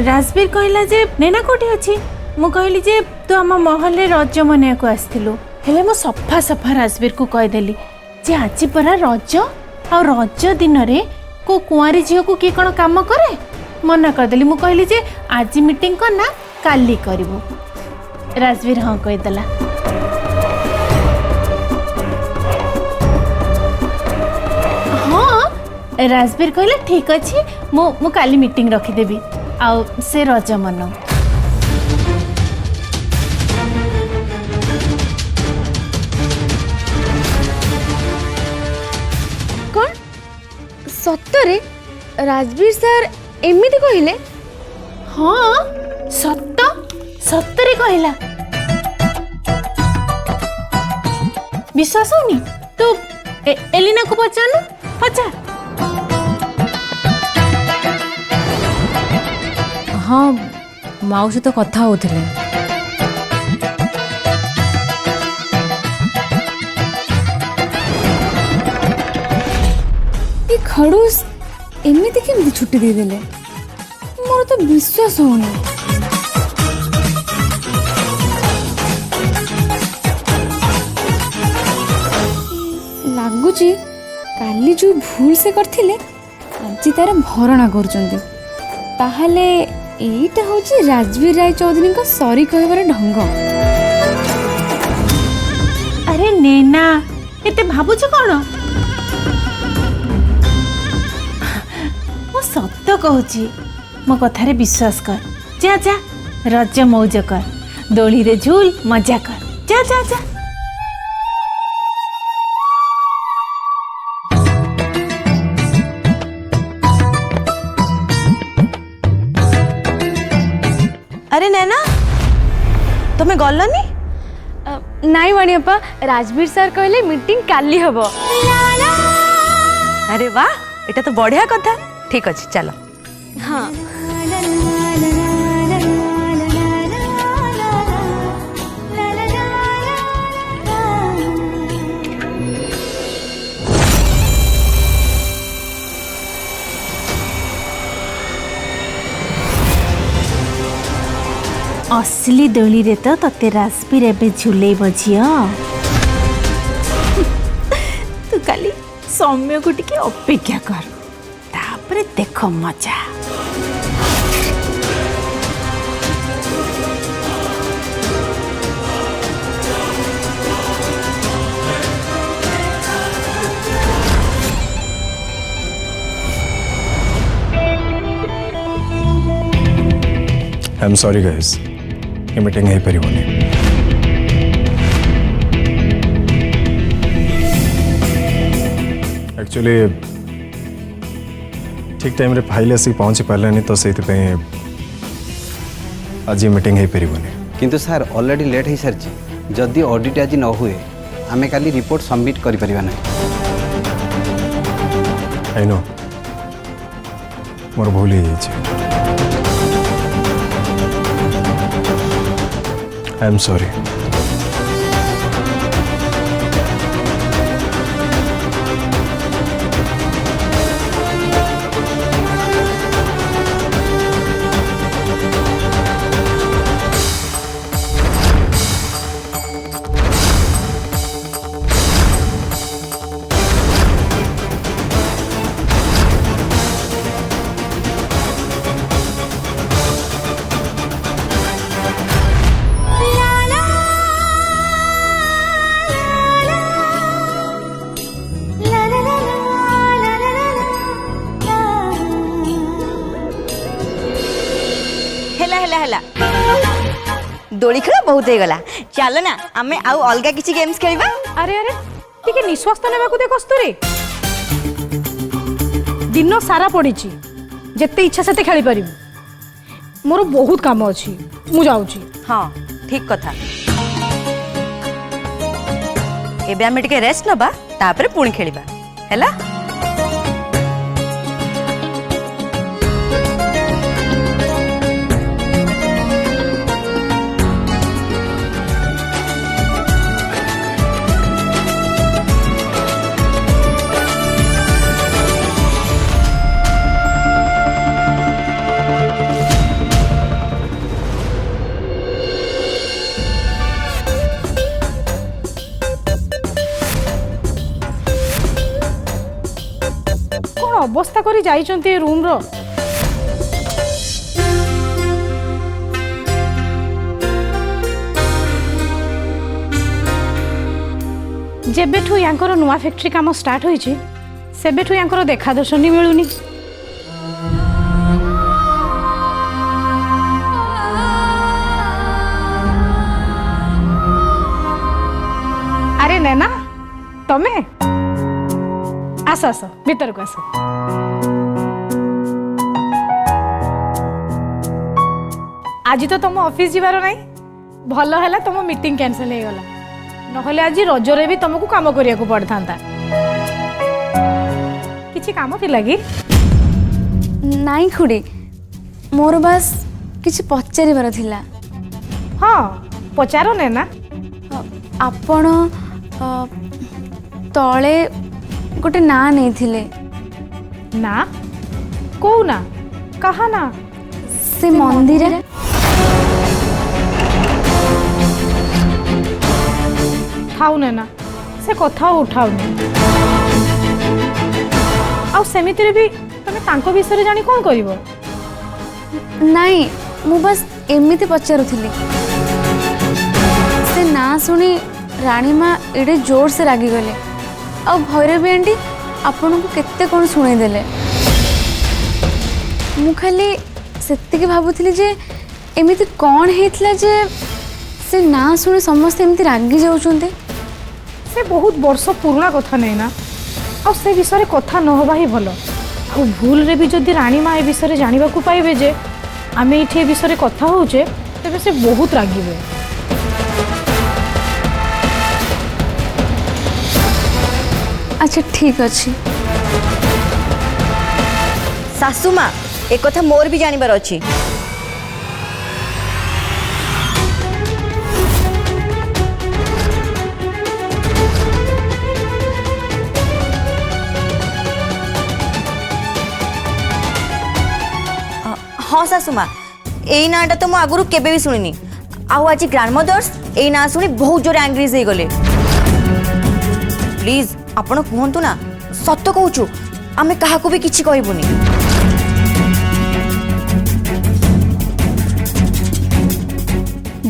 राजवीर कहला जे नैना कोठी अछि मु कहली जे तू आम महल रे रज मनिया को आस्थिलु हेले मु सफा सफा राजवीर को कह देली जे आज परा रज आ रज दिन रे को कुंवारी झियो को की कोन काम करे मना कर देली मु कहली जे आज मीटिंग करना काली करबो राजवीर हां कह देला हां राजवीर कहले ठीक अछि मु काली मीटिंग रखी देबी आउ से रज मन कौन सत्तरे राजवीर सर एमिति कहले हाँ सत्त सत्तरे कहला विश्वास होनी तू एलिना को पचार पचार हाँ माउसी तो कथा होथिले ये खड़ूस एमिति केमिति छुट्टी दे देले मोर तो विश्वास होनी लागुची काली जो भूल से करथिले आज तार भरणा करचंदी ताहले एटा होची राजवीर राय चौधरी का सॉरी कहबार ढंग अरे नैना एते भाबुछ कोन मो सत्य कहूची मो कथारे विश्वास कर जा जा रज मौज कर दोली रे झूल मजा कर जा जा जा अरे नैना तुम्हें गलनी नाई वाणीअप्पा राजवीर सर कहले मीटिंग काली हबो अरे वाह एटा तो बढ़िया कथा ठीक अच्छे चलो हाँ असली दोली रे तो तते राजवीर एबे झुलेब झियो तू काली सौम्य को टिके अपेक्षा कर तापरे देख मजा आई एम सॉरी गाइस ये मीटिंग है परिवहन एक्चुअली ठीक टाइम रे फाइल आसी पहुंची पारलानी तो से आज ये मीटिंग है परिवहन किंतु सर ऑलरेडी लेट हो सारी जदि ऑडिट आज न हुए आमे काली रिपोर्ट सबमिट करि परिबा नै आई नो मोर भूल ही जाइए आई एम सॉरी दोली खेल बहुत हो गला चल ना आमे आउ अलगा किछि गेम्स खेलबा अरे अरे टिके निश्वास तो नेबा को दे कस्तूरी दिन सारा पड़ीची जेते इच्छा सेते खेली परिबू मोर बहुत काम अछि मु जाउची हाँ ठीक कथा एबे आमे टिके रेस्ट नबा तापरे पुणी खेलिबा हैला ଅବସ୍ଥା କରି ଯାଇଛନ୍ତି ଏ ରୁମ୍ର। ଯେବେଠୁ ୟାଙ୍କର ନୂଆ ଫ୍ୟାକ୍ଟ୍ରି କାମ ଷ୍ଟାର୍ଟ ହୋଇଛି ସେବେଠୁ ୟାଙ୍କର ଦେଖା ଦର୍ଶନ ମିଳୁନି। ଆରେ ନେନା ତମେ ଆସ ଆସ ଭିତରକୁ ଆସ। ଆଜି ତ ତମ ଅଫିସ ଯିବାର ନାହିଁ, ଭଲ ହେଲା ତମ ମିଟିଂ କ୍ୟାନସଲ ହେଇଗଲା, ନହେଲେ ଆଜି ରଜରେ ବି ତମକୁ କାମ କରିବାକୁ ପଡ଼ିଥାନ୍ତା। କିଛି କାମ ଥିଲା କି? ନାଇଁ ଖୁଡ଼ି, ମୋର ବାସ୍ କିଛି ପଚାରିବାର ଥିଲା। ହଁ ପଚାର ନେନା। ଆପଣ ତଳେ ଗୋଟେ ନାଁ ନେଇଥିଲେ। ନା କୋଉ ନା? କାହା ନା? ସେ ମନ୍ଦିର। ଥାଉ ନେନା, ସେ କଥା ଉଠାଉନି। ଆଉ ସେମିତିରେ ବି ତମେ ତାଙ୍କ ବିଷୟରେ ଜାଣି କ'ଣ କରିବ? ନାଇଁ ମୁଁ ବାସ୍ ଏମିତି ପଚାରୁଥିଲି। ସେ ନାଁ ଶୁଣି ରାଣୀମା ଏଡ଼େ ଜୋରସେ ରାଗିଗଲେ, ଆଉ ଭୈରବୀ ଆଣ୍ଟି ଆପଣଙ୍କୁ କେତେ କ'ଣ ଶୁଣେଇଦେଲେ। ମୁଁ ଖାଲି ସେତିକି ଭାବୁଥିଲି ଯେ ଏମିତି କ'ଣ ହେଇଥିଲା ଯେ ସେ ନାଁ ଶୁଣି ସମସ୍ତେ ଏମିତି ରାଗି ଯାଉଛନ୍ତି। ସେ ବହୁତ ବର୍ଷ ପୁରୁଣା କଥା ନେଇ ନା, ଆଉ ସେ ବିଷୟରେ କଥା ନ ହେବା ହିଁ ଭଲ। ଆଉ ଭୁଲରେ ବି ଯଦି ରାଣୀମା ଏ ବିଷୟରେ ଜାଣିବାକୁ ପାଇବେ ଯେ ଆମେ ଏଠି ଏ ବିଷୟରେ କଥା ହେଉଛେ, ତେବେ ସେ ବହୁତ ରାଗିବେ। ଆଚ୍ଛା ଠିକ୍ ଅଛି। ଶାଶୁମା, ଏ କଥା ମୋର ବି ଜାଣିବାର ଅଛି। हाँ शाशुमा, यही नाटा तो मुझे आगुरी केबे भी शुणिनी। आज ग्रांड मदर्स यही ना शुणी बहुत जोर एंग्रीज हो गले। प्लीज आपण कहतु ना, सत कहूँ आम क्या भी किसी कहबूनी।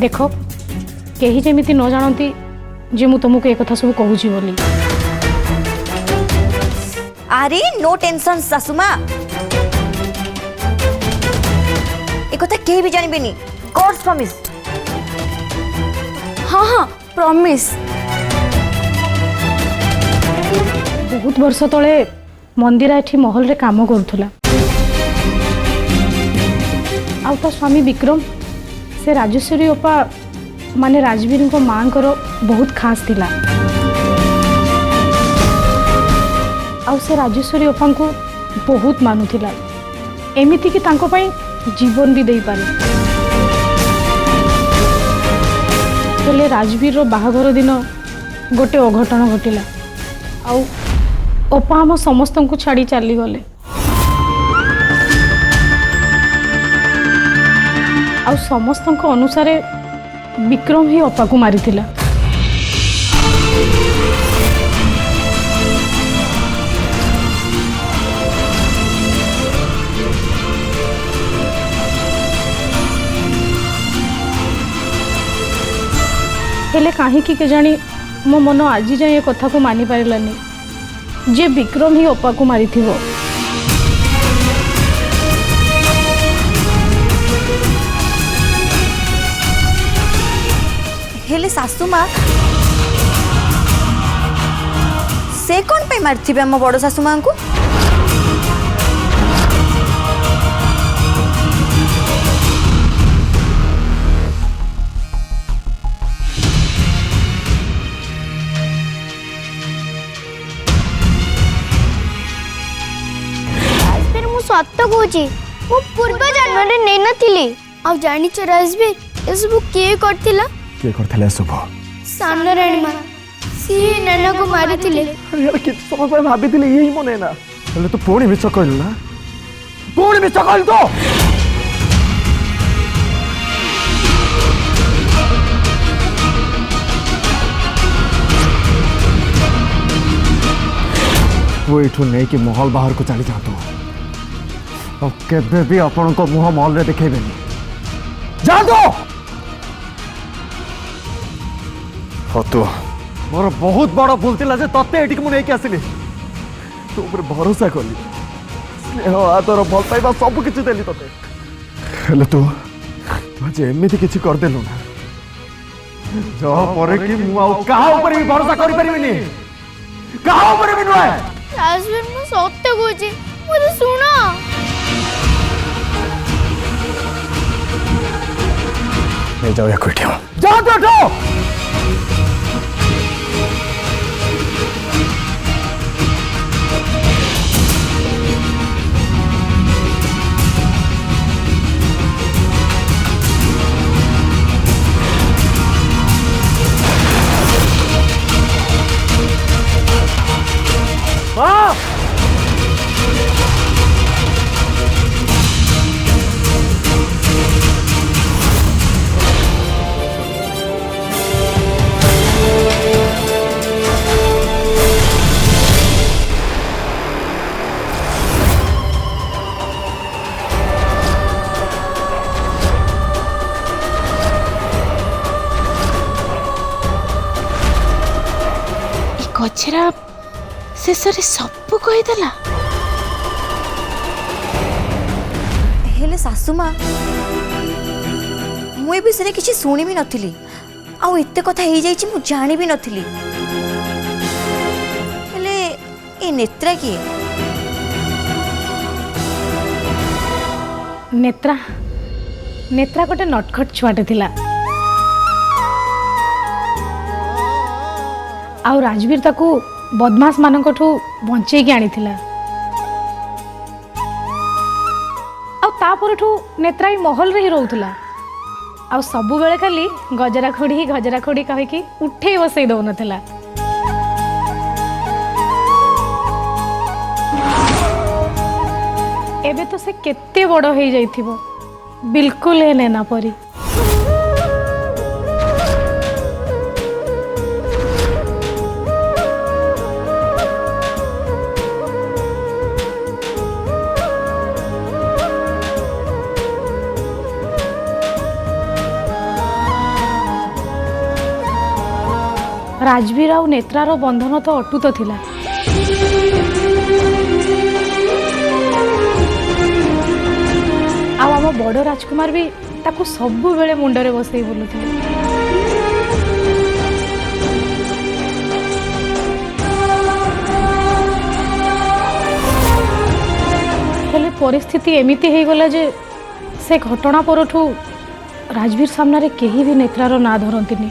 देख कहीं जमीती न जानती जे मु तुमको एक कथा सब कहूँ बोली। अरे नो टेंशन शाशुमा, एक कथा कहीं भी जानबेनी। God's promise. हाँ हाँ प्रॉमिस। बहुत वर्ष तले मंदिरा एठी महल रे काम करुला। आउ ता स्वामी विक्रम से राजेश्वरी अपा माने राजवीर को माँ बहुत खास थिला। आउ से राजेश्वरी अपा को बहुत मानुला, एमिति कि तांको पई जीवन भी दे पारे। हेले राजवीर बाहाघर दिन गोटे अघटन घटिला, आउ अपा आम समस्त को छाड़ी चली गले। आउ समस्त अनुसार विक्रम ही अपा को मारी थिला। हेले कहीं के जानी मो मन आज जाए ये कथा को मानि पारानी जे विक्रम ही अपा को मारी थिवो। हेले सासुमा से कौन पे मारथिबे हम बड़ सासुमा को? सत कहूँ मु पूर्व जन्म में नहीं नथिली। आ जानिच राजवीर ए सब के सब सामने राणीमा सी नैना को मारी थिले। यार कित समय पर भाबिथिले यही मन है ना, हेले तो पुणी मिछ कहलु ना, पुणी मिछ कहलु तो। एठू नहीं कि महल बाहर को चली जातु और केबे भी आपण को मुंह महल रे देखेबेनी जातु हतु मोर बहुत बड़ भूल थिला जे तते एठी मु नहीं के आसिली तू ऊपर भरोसा कली स्नेह आदर भल पाइबा सब किछि देली तते हेले तू आज एमिति किछि कर देलु ना जो परे कि मु आ काहा ऊपर भी भरोसा करि परिबिनी काहा ऊपर भी नय राजवीर मु सत्य कहूची मुझे सुनो ले जाओ या कोठियो जाओ तो उठो गजरा शेष सब कहीदेला हेले सासुमा मु ए विषय किसी शुणी भी नथिली आउ एते कथा हे जाइछि मु जानि भी नथिली हेले ए नेत्रा की नेत्रा नेत्रा गोटे नटखट छुआटे थिला आउ राजवीर ताकू बदमाश मानकठू बंचेकी आनीथिला आउ तापरठू नेत्रा ही महल रे ही रहउथला आउ सबु बेले खाली गजरा खोड़ी कहिकी उठे बसई दउ नथिला एबे तो से केते बड़ हो जाइथिबो बिल्कुल है नैना परी राजवीर आउ नेत्रार बंधन तो अटूट थिला आम बड़ राजकुमार भी ताकू सबु बेले मुंडरे बसई बोलुथिले हेले परिस्थिति एमिति हे गला जे से घटना परठू राजवीर सामने केही भी नेत्रार ना धरंतिनी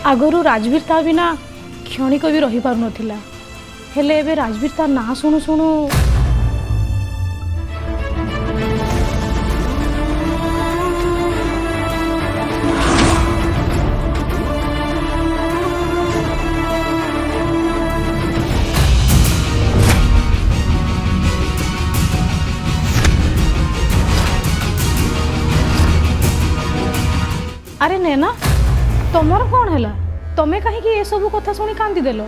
आगरू राजवीर ता बिना क्षणिक भी रही पार नथिला हेले एबे राजवीर ता ना सुनु सुनु अरे नैना तमर कौन है तमें कहीं ये सब कथा शुणी कांदी देलो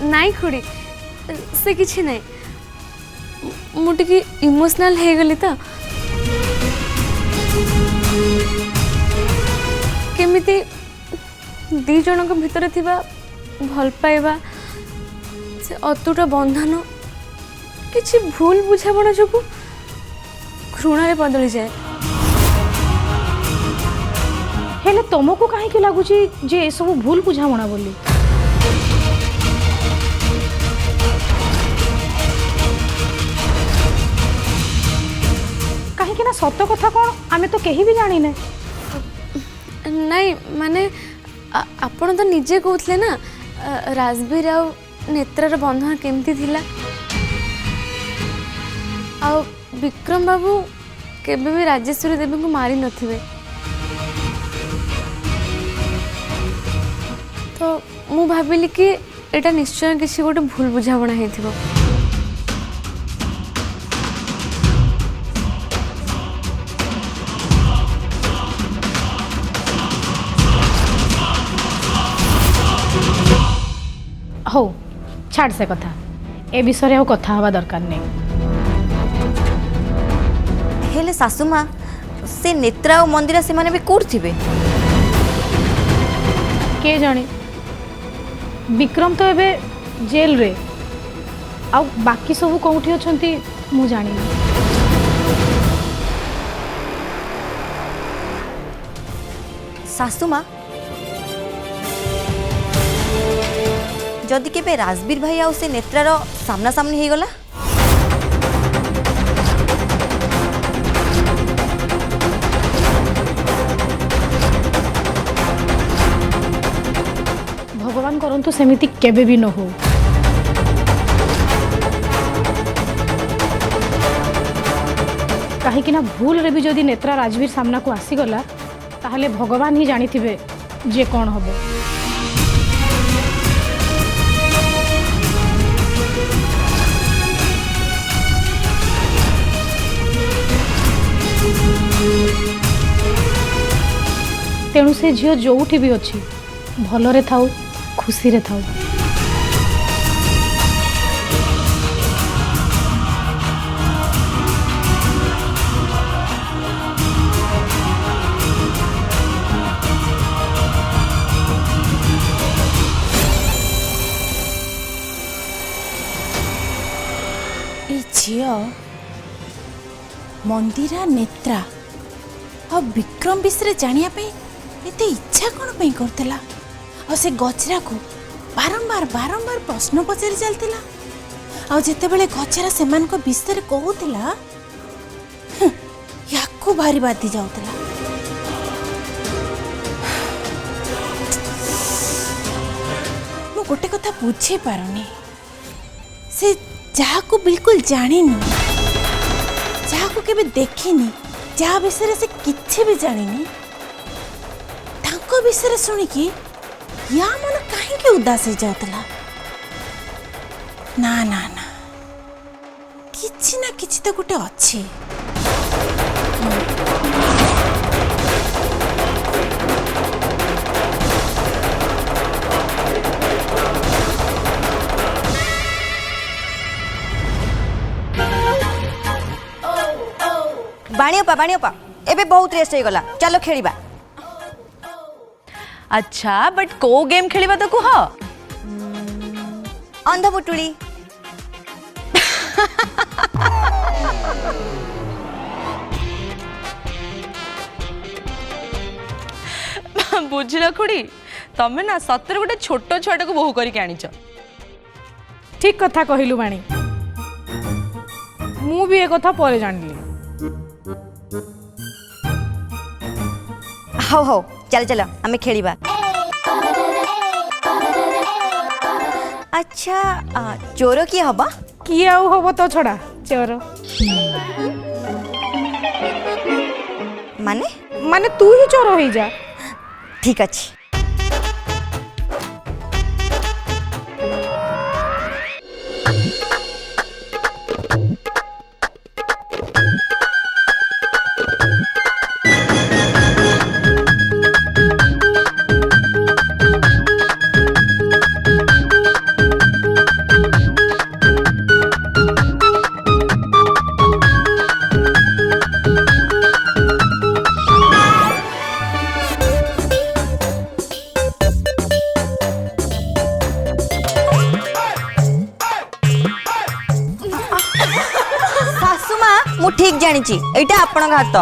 नाई खुड़ी से किछि नहीं मु टिके इमोशनल हे गली तो केमिति दी जनक भितर थिबा भल पाइबा से अतुट बंधन किछि भूल बुझाबणा जोगु घृणारे बदली जाए हेले तुमको कहीं लगुच जे ये सब भूल बुझामणा बोली कहीं ना सत कथा कौन आमे तो कहीं भी जानी ना नहीं माने आपण तो निजे कहते ना राजवीर आ नेत्रार बंधन केमती थिला आ विक्रम बाबू केबे भी राजेश्वरी देवी को मारी नथिबे तो मु भाविली कि एटा निश्चय किसी गोटे भूल बुझावना हेथिबो ହଉ ଛାଡ଼ ସେ କଥା, ଏ ବିଷୟରେ ଆଉ କଥା ହେବା ଦରକାର ନାହିଁ। ହେଲେ ଶାଶୁମା ସେ ନେତ୍ରା ଆଉ ମନ୍ଦିରା ସେମାନେ ବି କୋଉଠି ଥିବେ? କିଏ ଜାଣେ, ବିକ୍ରମ ତ ଏବେ ଜେଲରେ, ଆଉ ବାକି ସବୁ କେଉଁଠି ଅଛନ୍ତି ମୁଁ ଜାଣିନି। ଶାଶୁମା ଯଦି କେବେ ରାଜବୀର ଭାଇ ଆଉ ସେ ନେତ୍ରାର ସାମ୍ନା ସାମ୍ନି ହେଇଗଲା, ଭଗବାନ କରନ୍ତୁ ସେମିତି କେବେ ବି ନ ହଉ। କାହିଁକି ନା ଭୁଲରେ ବି ଯଦି ନେତ୍ରା ରାଜବୀର ସାମ୍ନାକୁ ଆସିଗଲା ତାହେଲେ ଭଗବାନ ହିଁ ଜାଣିଥିବେ ଯେ କ'ଣ ହବ। ତେଣୁ ସେ ଝିଅ ଯୋଉଠି ବି ଅଛି ଭଲରେ ଥାଉ, ଖୁସିରେ ଥାଉ। ଏ ଝିଅ ମନ୍ଦିରା, ନେତ୍ରା ଆଉ ବିକ୍ରମ ବିଷୟରେ ଜାଣିବା ପାଇଁ ଏତେ ଇଚ୍ଛା କ'ଣ ପାଇଁ କରୁଥିଲା? ଆଉ ସେ ଗଜରାକୁ ବାରମ୍ବାର ବାରମ୍ବାର ପ୍ରଶ୍ନ ପଚାରି ଚାଲିଥିଲା। ଆଉ ଯେତେବେଳେ ଗଜରା ସେମାନଙ୍କ ବିଷୟରେ କହୁଥିଲା, ୟାକୁ ଭାରି ବାଧି ଯାଉଥିଲା। ମୁଁ ଗୋଟେ କଥା ବୁଝି ପାରୁନି, ସେ ଯାହାକୁ ବିଲକୁଲ ଜାଣିନି, ଯାହାକୁ କେବେ ଦେଖିନି, ଯାହା ବିଷୟରେ ସେ କିଛି ବି ଜାଣିନି, ତାଙ୍କ ବିଷୟରେ ଶୁଣିକି ୟା ମନ କାହିଁକି ଉଦାସ ହେଇଯାଉଥିଲା? ନା ନା ନା, କିଛି ନା କିଛି ତ ଗୋଟେ ଅଛି। ବାଣିଅପା ଏବେ ବହୁତ ରେଷ୍ଟ ହେଇଗଲା, ଚାଲ ଖେଳିବା। अच्छा बट को गेम खेलिबा तो कुह अंधपुटुली। बुझल खुड़ी तमें ना सतर गोटे छोट छुआटा को बहु करके आनीच। ठीक कथा कहलु बाणी, मु भी ए कथा पर जानिली। हौ हौ चल चल आमे खेलिबा। अच्छा चोर किए हबा? किए आउ हबो तो छड़ा चोर माने माने तू ही चोर हो जा। ठीक अच्छे। मु ठीक जानी एटा आपण हाथ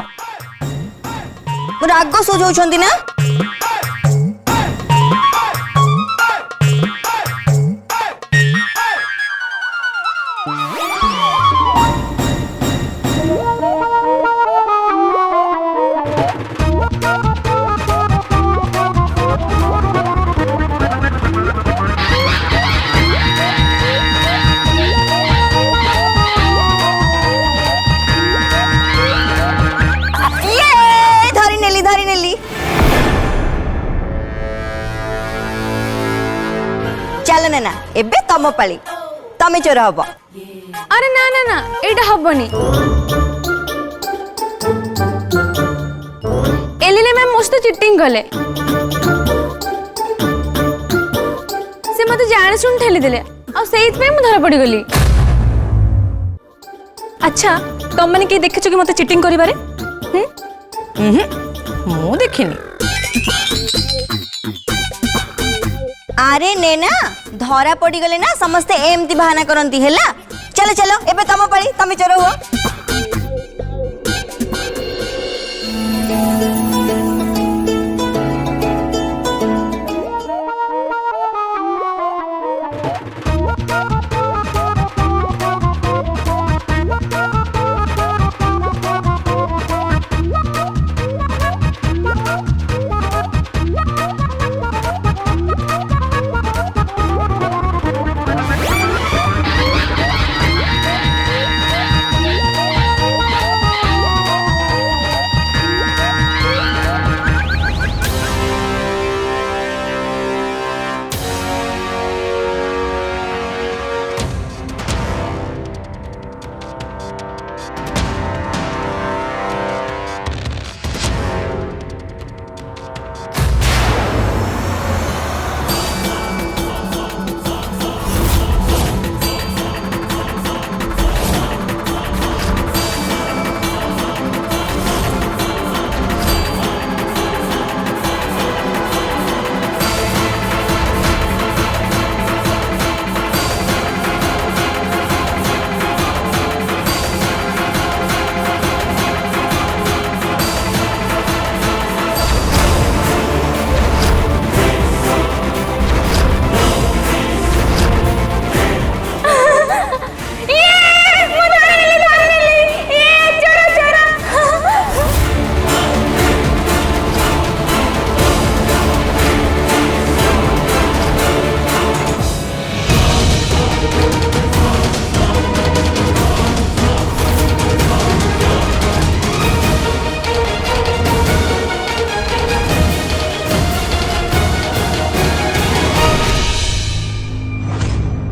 राग सोझाउछंती ना। चल ना एबे तम पाली तमे चोर हब। अरे ना ना ना एटा हबनी। एलिले मैम मोस्ट चिटिंग गले। से मते जाने सुन ठेली देले आ सेइत पे मु धरा पड़ी गली। अच्छा तुम माने के देखिছো कि मते चीटिंग करी बारे? मु देखिनी। अरे नैना धरा पड़ी गले ना समस्ते एमती बहाना करंती हैला। चलो चलो एबे तम पड़ी तमे चोर हुआ।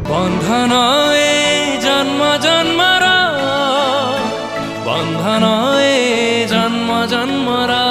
बंधन ए जन्म जन्मरा बंधन ए जन्म जन्मरा